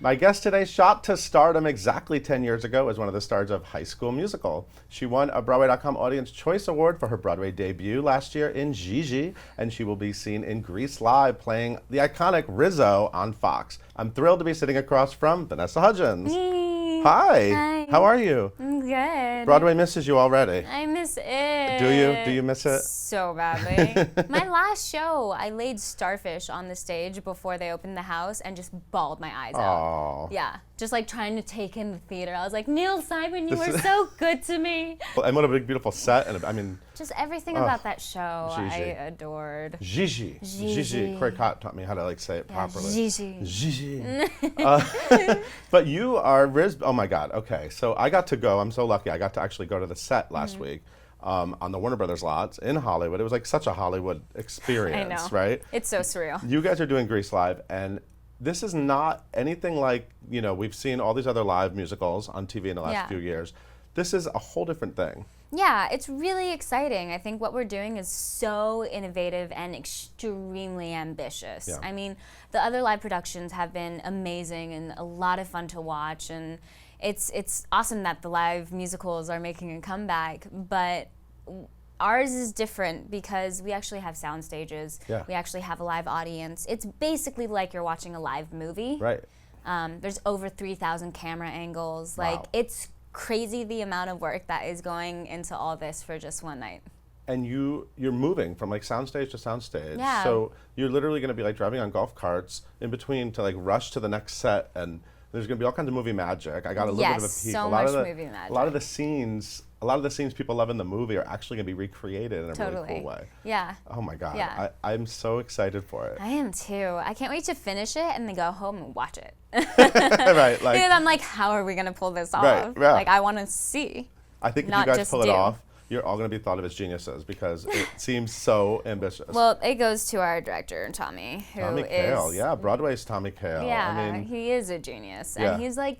My guest today shot to stardom exactly 10 years ago as one of the stars of High School Musical. She won a Broadway.com Audience Choice Award for her Broadway debut last year in GIGI, and she will be seen in Grease Live playing the iconic Rizzo on Fox. I'm thrilled to be sitting across from Vanessa Hudgens. Hey. Hi. Hi. How are you? I'm good. Broadway misses you already. I miss it. Do you? Do you miss it? So badly. My last show, I laid starfish on the stage before they opened the house and just bawled my eyes out. Yeah, just like trying to take in the theater. I was like, Neil Simon, you were so good to me. And what a big, beautiful set. And I mean, just everything about that show GIGI. I adored. GIGI. GIGI. Corey Cott taught me how to say it properly. GIGI. GIGI. But you are oh my God. Okay, so I got to go. I'm so lucky. I got to actually go to the set last week on the Warner Brothers lots in Hollywood. It was like such a Hollywood experience, I know. right? It's so surreal. You guys are doing Grease Live, and this is not anything like, we've seen all these other live musicals on TV in the last few years. This is a whole different thing. Yeah, it's really exciting. I think what we're doing is so innovative and extremely ambitious. Yeah. I mean, the other live productions have been amazing and a lot of fun to watch, and it's awesome that the live musicals are making a comeback, but ours is different because we actually have sound stages. Yeah. We actually have a live audience. It's basically like you're watching a live movie. Right. There's over 3,000 camera angles. Wow. Like, it's crazy the amount of work that is going into all this for just one night. And you're moving from like soundstage to soundstage. Yeah. So you're literally going to be like driving on golf carts in between to like rush to the next set, and there's going to be all kinds of movie magic. I got a little bit of a peek. So much movie magic. A lot of the scenes people love in the movie are actually going to be recreated in a really cool way. Yeah. Oh my God. Yeah. I'm so excited for it. I am too. I can't wait to finish it and then go home and watch it. Right. Like, because I'm like, how are we going to pull this off? Right, yeah. Like, I want to see. I think if not you guys just pull it do. off, you're all going to be thought of as geniuses because it seems so ambitious. Well, it goes to our director, Tommy, who Tommy is... Kail, yeah, Broadway's Tommy Kail. Yeah, I mean, he is a genius. Yeah. And he's like,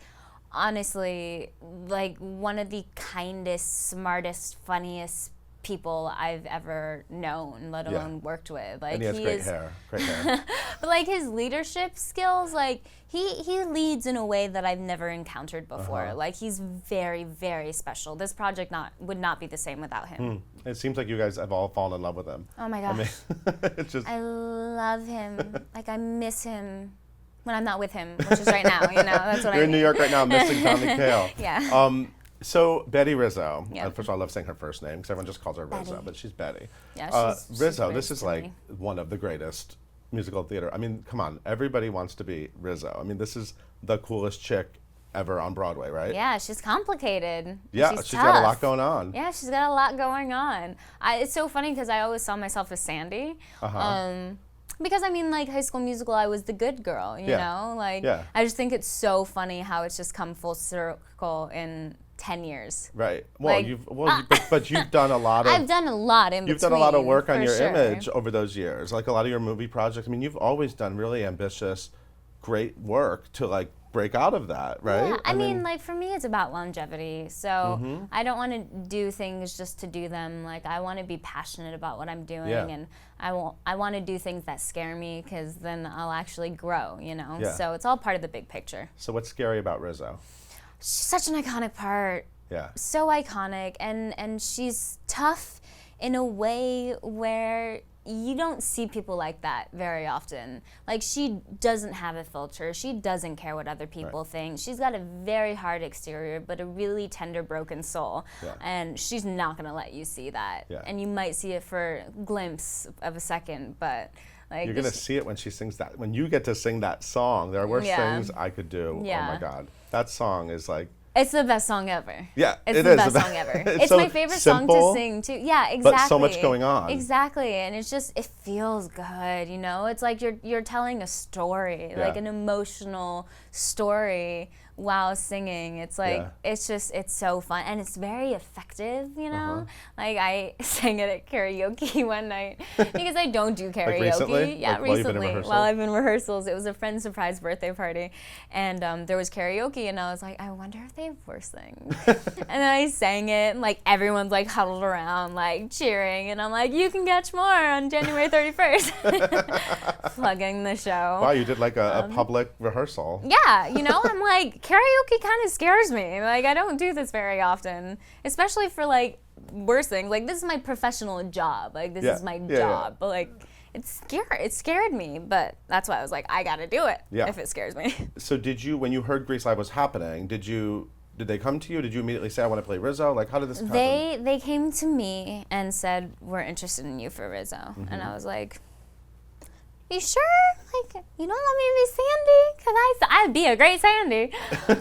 honestly, like one of the kindest, smartest, funniest people I've ever known, let alone worked with. Like, and he has great hair. Great hair. But like his leadership skills, like he leads in a way that I've never encountered before. Like, he's very, very special. This project would not be the same without him. It seems like you guys have all fallen in love with him. Oh my gosh. I mean, it's just. I love him. Like, I miss him when I'm not with him, which is right now, that's what You're I mean. in New York right now missing Tommy Kail. Yeah. So Betty Rizzo. Yeah. First of all, I love saying her first name because everyone just calls her Rizzo, Betty. but she's Betty. Yeah, she's Rizzo, great this is to like me. one of the greatest musical theater. I mean, come on, everybody wants to be Rizzo. I mean, this is the coolest chick ever on Broadway, right? Yeah, she's complicated. Yeah, she's got a lot tough. going on. Yeah, she's got a lot going on. It's so funny because I always saw myself as Sandy. Because, I mean, like, High School Musical, I was the good girl, you know? Like, I just think it's so funny how it's just come full circle in 10 years. Right. Well, Like, but you've done a lot of. I've done a lot in between. You've done a lot of work on your sure. image over those years, like a lot of your movie projects. I mean, you've always done really ambitious, great work to like break out of that, right? Yeah, I mean, like, for me, it's about longevity. So I don't want to do things just to do them. Like, I want to be passionate about what I'm doing, and I want to do things that scare me because then I'll actually grow, Yeah. So it's all part of the big picture. So what's scary about Rizzo? She's such an iconic part. Yeah. So iconic, and she's tough in a way where you don't see people like that very often. Like, she doesn't have a filter. She doesn't care what other people think. She's got a very hard exterior, but a really tender, broken soul. Yeah. And she's not going to let you see that. Yeah. And you might see it for a glimpse of a second, but like, You're gonna see it when she sings that. When you get to sing that song, there are worse Yeah. things I could do. Yeah. Oh my God, that song is like. it's the best song ever. Yeah, It's it the is best song ever. It's so my favorite song simple, to sing too. Yeah, exactly. But so much going on. Exactly, and it's just, it feels good, It's like you're telling a story, like an emotional story while singing. It's like, it's so fun. And it's very effective, you know? Like, I sang it at karaoke one night because I don't do karaoke. Like recently? Yeah, like recently. While I've been in rehearsals. It was a friend's surprise birthday party. And there was karaoke, and I was like, I wonder if they have worse things. And then I sang it, and like everyone's like huddled around, like cheering. And I'm like, you can catch more on January 31st. Plugging the show. Wow, you did like a public rehearsal. Yeah, you know, I'm like, karaoke kind of scares me. Like, I don't do this very often, especially for like worse things. Like, this is my professional job. Like, this is my job. But like, it scared me, but that's why I was like, I gotta do it if it scares me. So did you, when you heard Grease Live was happening, did they come to you? Did you immediately say, I want to play Rizzo? Like, how did this happen? They came to me and said, we're interested in you for Rizzo. And I was like, you sure? Like, you don't want me to be Sandy? Because I'd be a great Sandy.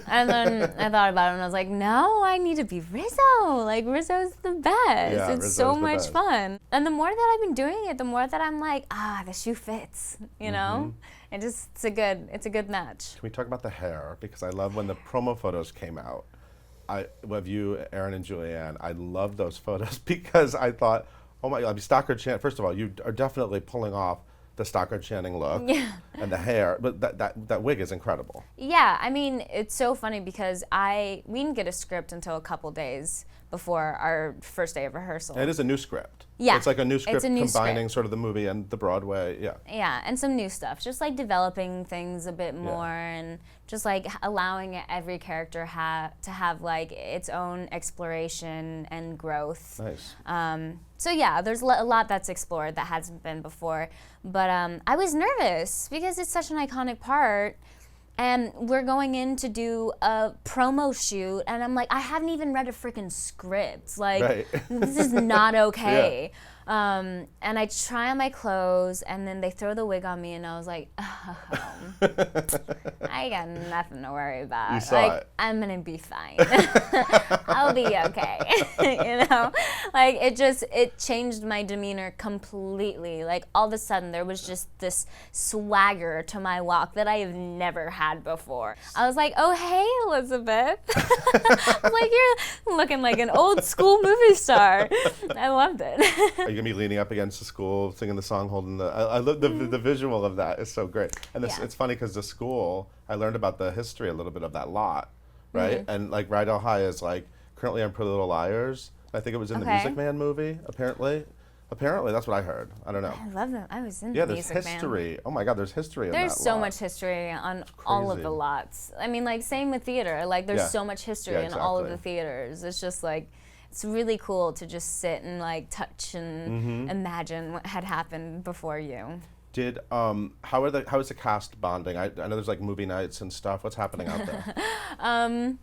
And then I thought about it, and I was like, no, I need to be Rizzo. Like, Rizzo's the best. Yeah, it's Rizzo's so the much best. fun. And the more that I've been doing it, the more that I'm like, the shoe fits, you know? It's a good match. Can we talk about the hair? Because I love when the promo photos came out. Of you, Aaron and Julianne, I love those photos because I thought, oh my God, Stockard Channing. First of all, you are definitely pulling off the Stockard Channing look and the hair, but that wig is incredible. Yeah, I mean, it's so funny because we didn't get a script until a couple days before our first day of rehearsal. And it is a new script. Yeah, it's like a new script it's a new combining script. sort of the movie and the Broadway. Yeah. Yeah, and some new stuff, just like developing things a bit more and just like allowing every character to have like its own exploration and growth. Nice. So yeah, there's a lot that's explored that hasn't been before. But I was nervous because it's such an iconic part. And we're going in to do a promo shoot, and I'm like, I haven't even read a freaking script. Like, this is not okay. And I try on my clothes, and then they throw the wig on me, and I was like, I got nothing to worry about. You saw it. I'm gonna be fine. I'll be okay. You know, like it changed my demeanor completely. Like all of a sudden, there was just this swagger to my walk that I have never had before. I was like, oh hey, Elizabeth. I was like, you're looking like an old school movie star. I loved it. Are you gonna be leaning up against the school, singing the song, holding the? I love the visual of that is so great. And it's funny because the school, I learned about the history a little bit of that lot, right? And like Rydell High is like currently on Pretty Little Liars. I think it was in the Music Man movie. Apparently, that's what I heard. I don't know. I love them. I was in Yeah, the there's Music Man. history. Oh my God, there's history in that lot. There's so much history on all of the lots. I mean, like same with theater. Like there's so much history in all of the theaters. It's just like. It's really cool to just sit and like touch and imagine what had happened before you. Did how is the cast bonding? I know there's like movie nights and stuff. What's happening out there?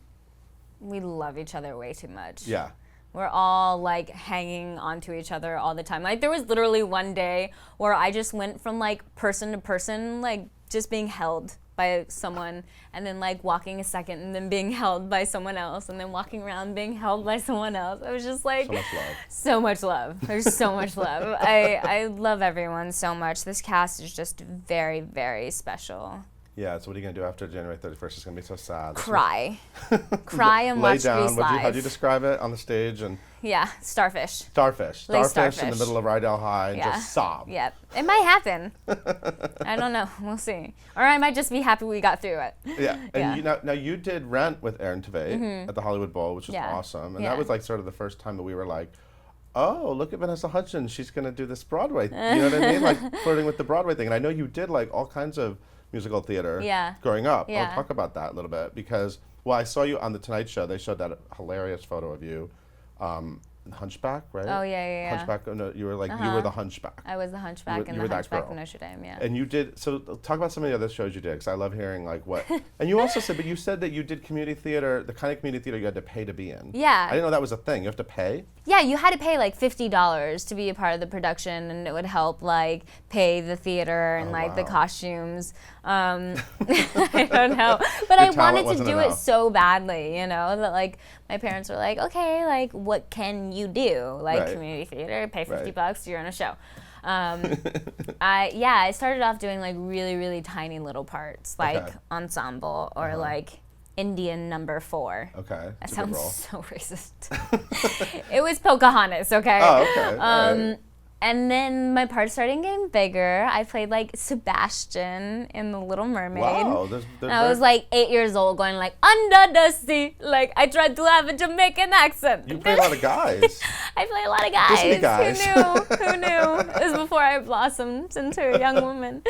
We love each other way too much. Yeah. We're all like hanging onto each other all the time. Like there was literally one day where I just went from like person to person, like just being held by someone, and then like walking a second and then being held by someone else, and then walking around being held by someone else. I was just like, so much love. So much love. There's so much love. I love everyone so much. This cast is just very, very special. Yeah, so what are you going to do after January 31st? It's going to be so sad. Cry. Cry and watch Grease Live. How'd you describe it on the stage? And yeah, starfish. Starfish in the middle of Rydell High and just sob. Yep. It might happen. I don't know. We'll see. Or I might just be happy we got through it. Yeah. And now you did Rent with Aaron Tveit at the Hollywood Bowl, which was awesome. And that was like sort of the first time that we were like, oh, look at Vanessa Hudgens. She's going to do this Broadway. You know what I mean? Like flirting with the Broadway thing. And I know you did like all kinds of musical theater growing up. I'll talk about that a little bit because, well, I saw you on The Tonight Show. They showed that hilarious photo of you, Hunchback, right? Oh, yeah. Hunchback, no, you were like, you were the Hunchback. I was the Hunchback in the Hunchback of Notre Dame, yeah. And you did, so talk about some of the other shows you did, because I love hearing like what, and you also said, but you said that you did community theater, the kind of community theater you had to pay to be in. Yeah. I didn't know that was a thing. You have to pay? Yeah, you had to pay like $50 to be a part of the production, and it would help like pay the theater and the costumes. I don't know, but I wanted to do it so badly, you know, that like my parents were like, okay, like what can you do? Like community theater, pay $50, you're in a show. I started off doing like really, really tiny little parts, like ensemble or like Indian number 4. Okay. That It's a good sounds role. so racist. It was Pocahontas, okay? Oh, okay. All right. And then my parts started getting bigger. I played like Sebastian in The Little Mermaid. Wow. And I was like 8 years old going like, under the sea. Like I tried to have a Jamaican accent. You play a lot of guys. I play a lot of guys. Disney guys. Who knew? Who knew? It was before I blossomed into a young woman.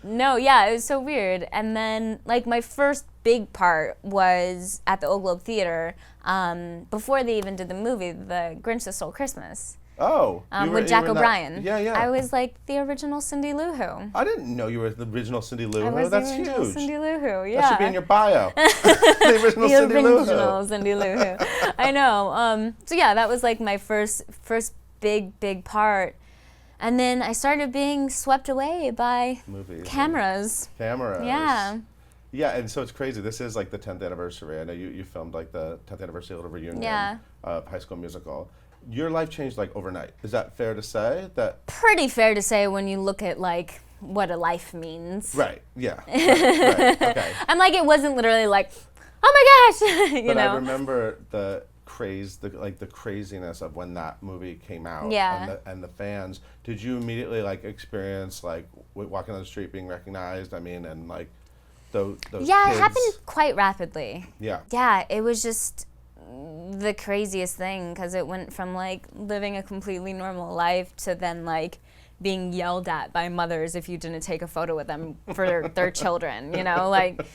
No, yeah, it was so weird. And then like my first big part was at the Old Globe Theater before they even did the movie, The Grinch That Stole Christmas. Oh. With Jack O'Brien. Yeah, yeah. I was like the original Cindy Lou Who. I didn't know you were the original Cindy Lou I Who. was That's the original huge. Cindy Lou Who, yeah. That should be in your bio. The original The Cindy Lou original Who. Cindy Lou Who. I know. So yeah, that was like my first big part. And then I started being swept away by Movies. cameras. Cameras. Yeah. Yeah, and so it's crazy. This is like the 10th anniversary. I know you filmed like the 10th anniversary little reunion of High School Musical. Your life changed like overnight. Is that fair to say? That Pretty fair to say when you look at like what a life means. Right. Yeah. Right. Okay. I'm like, it wasn't literally like, oh my gosh, you But know. I remember the craziness of when that movie came out. Yeah. And the fans. Did you immediately like experience like walking on the street being recognized? I mean, and like those Yeah, kids. it happened quite rapidly. Yeah. Yeah, it was just the craziest thing because it went from like living a completely normal life to then like being yelled at by mothers if you didn't take a photo with them for their children, you know, like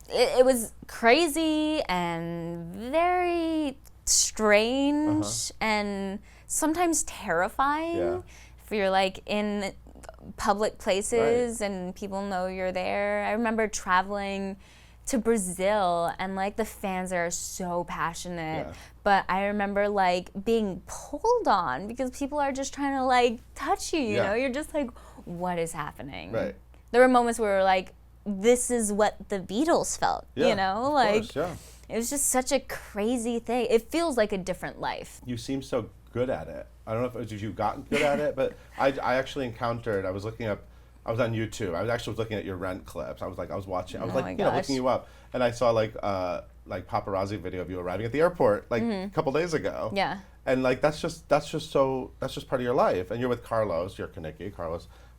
it was crazy and very strange and sometimes terrifying if you're like in public places and people know you're there. I remember traveling to Brazil and like the fans are so passionate, but I remember like being pulled on because people are just trying to like touch you, you know, you're just like, what is happening? Right. There were moments where we were like, this is what the Beatles felt, you know, like it was just such a crazy thing. It feels like a different life. You seem so good at it. I don't know if it was you got good at it, but I actually encountered, I was on YouTube. I was actually looking at your Rent clips. I was watching, looking you up, and I saw like paparazzi video of you arriving at the airport like a couple days ago. Yeah. And like that's just part of your life. And you're with Carlos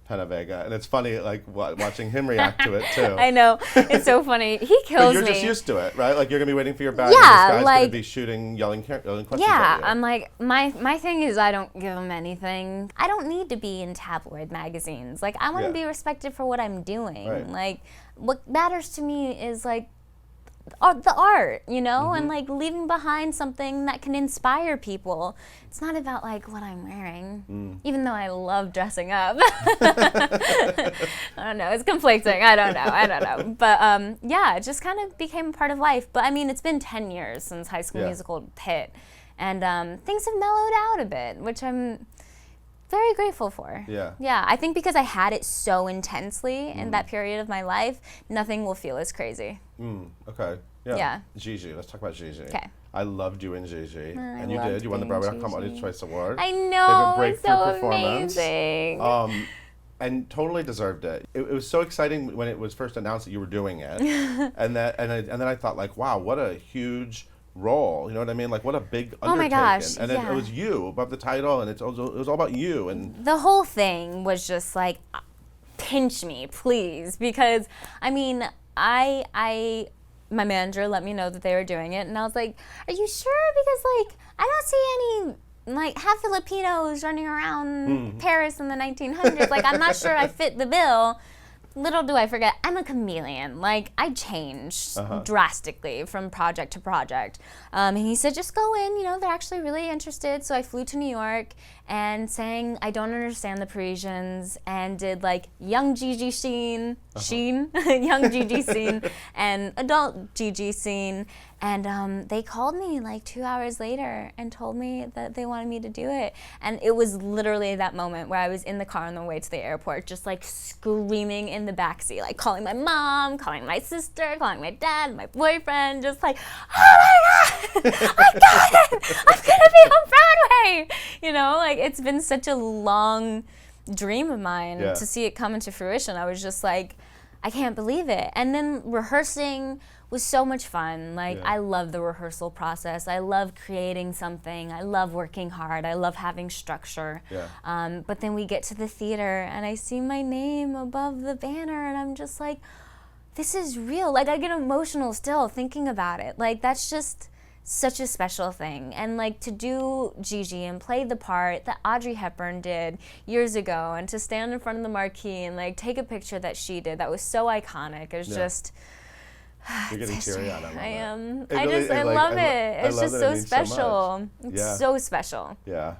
Penavega, and it's funny like watching him react to it too. I know, it's so funny. He kills me. But you're just used to it, right? Like you're gonna be waiting for your bag, yeah, and this guy's like, gonna be shooting, yelling questions at you. I'm like, my thing is I don't give him anything. I don't need to be in tabloid magazines. Like I want to be respected for what I'm doing. Right. Like what matters to me is like the art, you know, and like leaving behind something that can inspire people. It's not about like what I'm wearing, even though I love dressing up. I don't know, it's conflicting. I don't know. But yeah, it just kind of became a part of life. But I mean, it's been 10 years since High School Musical hit, and things have mellowed out a bit, which I'm very grateful for. Yeah. Yeah, I think because I had it so intensely in that period of my life, nothing will feel as crazy. Okay. Yeah. GIGI. Let's talk about GIGI. Okay. I loved you in GIGI. And you loved did. You won the being Broadway.com GIGI. Audience Choice Award. I know, Favorite it's breakthrough so performance. amazing. And totally deserved it. It was so exciting when it was first announced that you were doing it. and then I thought like, wow, what a huge role. You know what I mean? Like what a big undertaking. Oh my gosh, and then it was you above the title, and it was all about you. And the whole thing was just like, pinch me, please, because I mean, my manager let me know that they were doing it, and I was like, are you sure? Because like I don't see any like half Filipinos running around Paris in the 1900s. Like I'm not sure I fit the bill. Little do I forget, I'm a chameleon. Like, I change drastically from project to project. And he said, just go in, you know, they're actually really interested. So I flew to New York and sang I Don't Understand the Parisians and did, like, young GIGI scene, young GIGI scene, and adult GIGI scene. And they called me, like, 2 hours later and told me that they wanted me to do it. And it was literally that moment where I was in the car on the way to the airport, just, like, screaming in the backseat, like, calling my mom, calling my sister, calling my dad, my boyfriend, just like, oh my God, I got it! I'm gonna be on Broadway! You know, like, it's been such a long dream of mine to see it come into fruition. I was just like, I can't believe it. And then rehearsing was so much fun. Like, Yeah. I love the rehearsal process. I love creating something. I love working hard. I love having structure. Yeah. But then we get to the theater and I see my name above the banner and I'm just like, this is real. Like, I get emotional still thinking about it. Like, that's just such a special thing. And like, to do GIGI and play the part that Audrey Hepburn did years ago, and to stand in front of the marquee and like take a picture that she did, that was so iconic. It was just, You're getting teary-eyed. I am. It really- I like, love it. I It's love just that it so means so much. special. It's Yeah. so special. Yeah.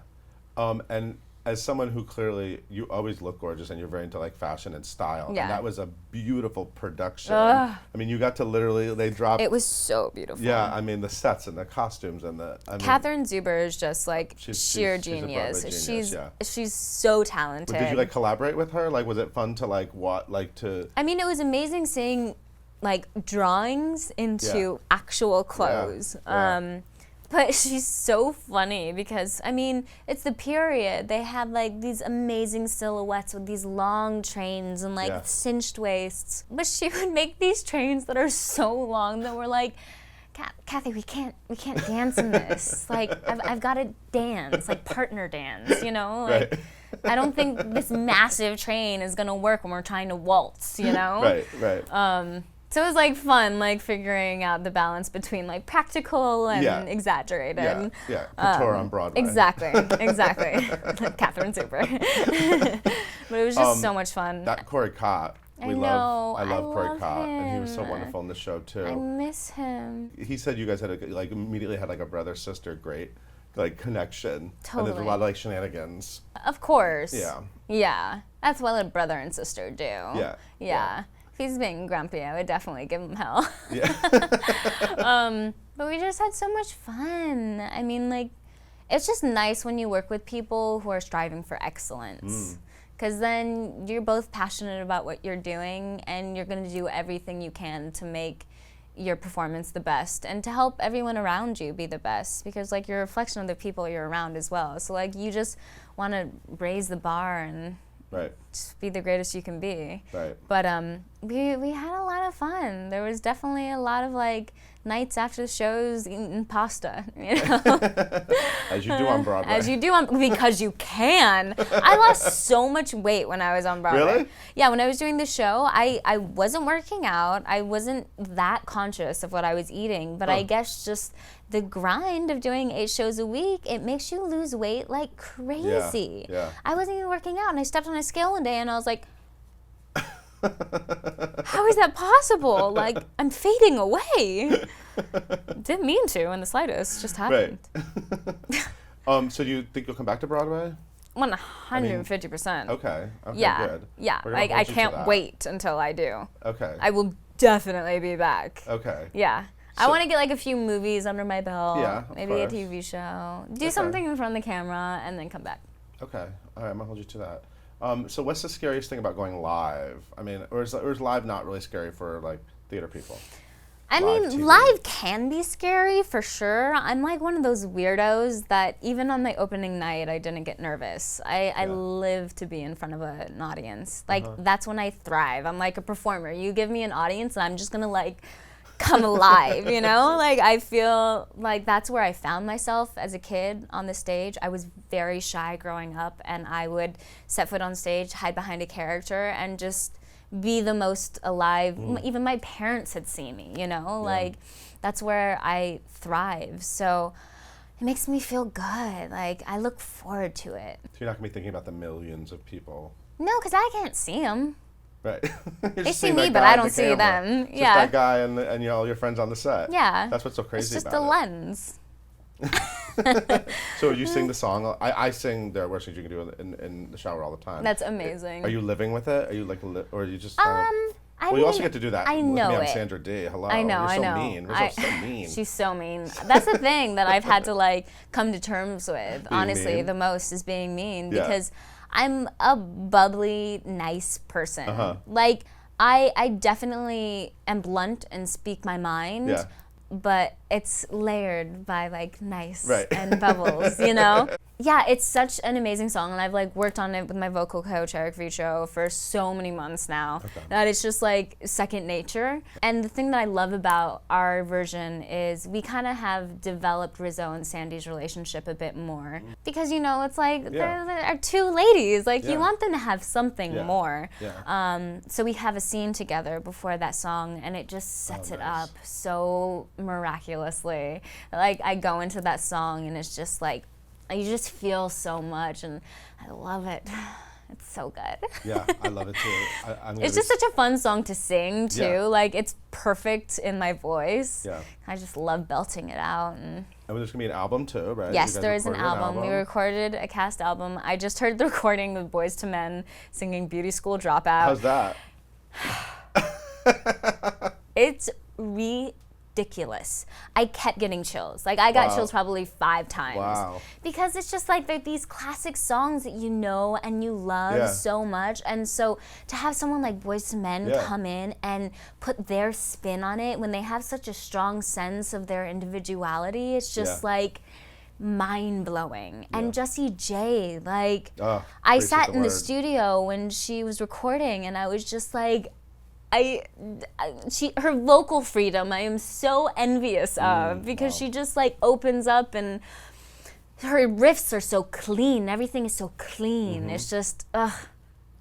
And as someone who clearly, you always look gorgeous and you're very into like fashion and style. Yeah. And that was a beautiful production. Ugh. I mean, you got to literally, they dropped. It was so beautiful. Yeah, I mean, the sets and the costumes and the. I mean, Catherine Zuber is just like She's sheer a Broadway genius. genius, yeah. She's so talented. Did you like collaborate with her? Like, was it fun to like I mean, it was amazing seeing like drawings into actual clothes. Yeah. But she's so funny because, I mean, it's the period. They had like these amazing silhouettes with these long trains and like cinched waists. But she would make these trains that are so long that we're like, Kathy, we can't dance in this. Like, I've got to dance, like partner dance, you know? Like, Right. I don't think this massive train is gonna work when we're trying to waltz, you know? Right. So it was like fun, like figuring out the balance between like practical and exaggerated. Yeah. Couture on Broadway. Exactly. Catherine Zuber. But it was just so much fun. That Corey Cott. I love Corey Cott, and he was so wonderful in the show too. I miss him. He said you guys had immediately had like a brother sister great like connection. Totally. And there's a lot of like shenanigans. Of course. Yeah. Yeah. That's what a brother and sister do. Yeah. If he's being grumpy, I would definitely give him hell. Yeah. But we just had so much fun. I mean, like, it's just nice when you work with people who are striving for excellence. Because then you're both passionate about what you're doing and you're going to do everything you can to make your performance the best and to help everyone around you be the best, because like you're a reflection of the people you're around as well. So like you just want to raise the bar and just be the greatest you can be. Right. But we had a lot of fun. There was definitely a lot of like nights after the shows eating pasta, you know? As you do on Broadway. As you do because you can. I lost so much weight when I was on Broadway. Really? Yeah, when I was doing the show, I wasn't working out. I wasn't that conscious of what I was eating, but I guess just the grind of doing 8 shows a week, it makes you lose weight like crazy. Yeah. I wasn't even working out, and I stepped on a scale one day, and I was like, how is that possible? Like, I'm fading away. Didn't mean to in the slightest, just happened. Right. So do you think you'll come back to Broadway? 150%. Okay, Yeah. good. Yeah. We're gonna Like, hold I you to can't that. wait until I do. Okay. I will definitely be back. Okay. Yeah. I So- want to get like a few movies under my belt. Yeah, of Maybe a course. TV show. Do something in front of the camera and then come back. Okay. All right, I'm gonna hold you to that. So what's the scariest thing about going live? I mean, or is live not really scary for like theater people? I Live mean, TV. live can be scary for sure. I'm like one of those weirdos that even on my opening night, I didn't get nervous. I live to be in front of an audience. Like, that's when I thrive. I'm like a performer. You give me an audience and I'm just gonna like come alive, you know? Like, I feel like that's where I found myself as a kid on the stage. I was very shy growing up, and I would set foot on stage, hide behind a character, and just be the most alive. Even my parents had seen me, you know? Like, that's where I thrive. So it makes me feel good. Like, I look forward to it. So you're not gonna be thinking about the millions of people. No, because I can't see them. Right. They see me, but I don't see them. Just Yeah. that guy and all your friends on the set. Yeah. That's what's so It's crazy just about a it. lens. So you sing the song. I sing the worst things you can do in the shower all the time. That's amazing. Are you living with it? Are you like, or are you just? I well, mean, you also get to do that. I with know me. I'm it. Sandra D. Hello. I know, You're I so know. mean. Rizzo's so mean. She's so mean. That's the thing that I've had to like come to terms with, honestly, mean? the most is being mean, Yeah. because I'm a bubbly, nice person. Like, I definitely am blunt and speak my mind. Yeah. but it's layered by like nice Right. and bubbles, you know? Yeah, it's such an amazing song, and I've like worked on it with my vocal coach Eric Rizzo for so many months now that it's just like second nature. And the thing that I love about our version is we kind of have developed Rizzo and Sandy's relationship a bit more because you know it's like they're two ladies, like you want them to have something more. So we have a scene together before that song, and it just sets it up so miraculously. Like I go into that song, and it's just like. You just feel so much, and I love it. It's so good. Yeah, I love it too. It's just such a fun song to sing too. Yeah. Like it's perfect in my voice. Yeah. I just love belting it out. And there's gonna be an album too, right? Yes, there is an album. We recorded a cast album. I just heard the recording of Boys to Men singing "Beauty School Dropout." How's that? It's ridiculous. I kept getting chills. Like I got chills probably 5 times. Wow. Because it's just like they're these classic songs that you know and you love so much. And so to have someone like Boyz II Men come in and put their spin on it when they have such a strong sense of their individuality, it's just like mind-blowing. And Jessie J, like I sat in the studio when she was recording and I was just like, her vocal freedom I am so envious of because she just like opens up and her riffs are so clean. Everything is so clean. It's just,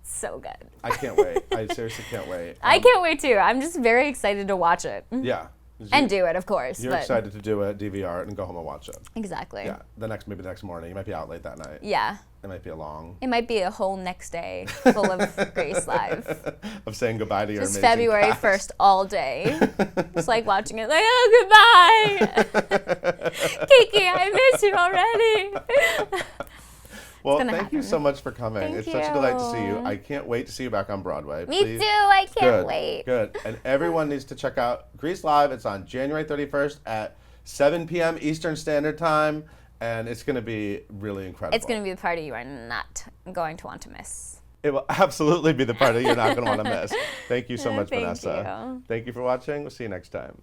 so good. I can't wait. I seriously can't wait. I can't wait too. I'm just very excited to watch it. Yeah. And do it, of course. You're excited to do a DVR and go home and watch it. Exactly. Yeah. Maybe the next morning. You might be out late that night. Yeah. It might be a long. It might be a whole next day full of Grace Live. Of saying goodbye to your amazing February cast. 1st all day. Just like watching it like, oh, goodbye. Kiki, I miss you already. Well, thank you so much for coming. Thank it's you. such a delight to see you. I can't wait to see you back on Broadway. Me too. I can't wait. Good. And everyone needs to check out Grease Live. It's on January 31st at 7 p.m. Eastern Standard Time. And it's going to be really incredible. It's going to be the party you are not going to want to miss. It will absolutely be the party you're not going to want to miss. Thank you so much, Thank Vanessa. you. Thank you for watching. We'll see you next time.